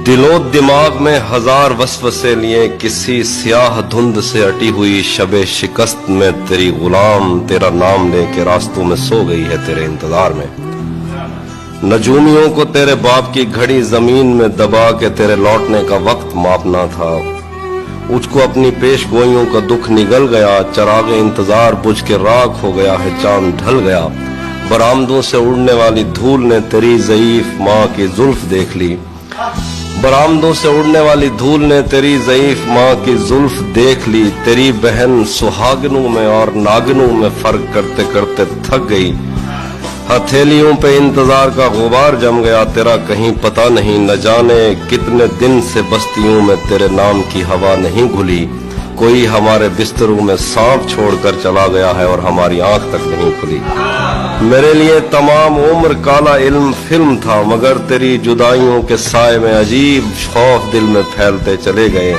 दिलो दिमाग में हजार वसवसे लिए किसी स्याह धुंध से अटी हुई शबे शिकस्त में तेरी गुलाम तेरा नाम लेके रास्तों में सो गई है तेरे इंतजार में। नजूमियों को तेरे बाप की घड़ी जमीन में दबा के तेरे लौटने का वक्त मापना था। उसको अपनी पेश गोइयों का दुख निगल गया, चरागे इंतजार बुझ के राख हो गया है, चांद ढल गया। बरामदों से उड़ने वाली धूल ने तेरी ज़ईफ माँ की जुल्फ देख ली। बरामदों से उड़ने वाली धूल ने तेरी ज़ईफ माँ की जुल्फ देख ली। तेरी बहन सुहागनों में और नागनों में फर्क करते करते थक गई। हथेलियों पे इंतजार का गुबार जम गया, तेरा कहीं पता नहीं। न जाने कितने दिन से बस्तियों में तेरे नाम की हवा नहीं घुली। कोई हमारे बिस्तरों में सांप छोड़कर चला गया है और हमारी आंख तक नहीं खुली। मेरे लिए तमाम उम्र काला इल्म फिल्म था, मगर तेरी जुदाइयों के साए में अजीब खौफ दिल में फैलते चले गए।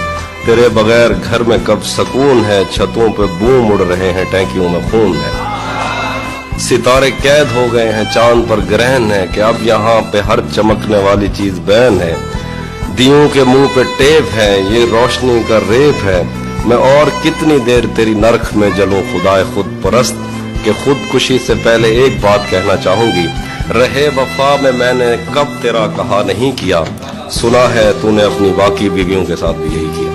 तेरे बगैर घर में कब सुकून है, छतों पे बूम उड़ रहे हैं, टैंकियों में खून है। सितारे कैद हो गए हैं, चांद पर ग्रहण है कि अब यहाँ पे हर चमकने वाली चीज बैन है। दियों के मुंह पे टेप है, ये रोशनी का रेप है। मैं और कितनी देर तेरी नरख में जलूं खुदाए खुद परस्त, कि खुदकुशी से पहले एक बात कहना चाहूंगी। रहे वफा में मैंने कब तेरा कहा नहीं किया, सुना है तूने अपनी बाकी बीवियों के साथ भी यही किया।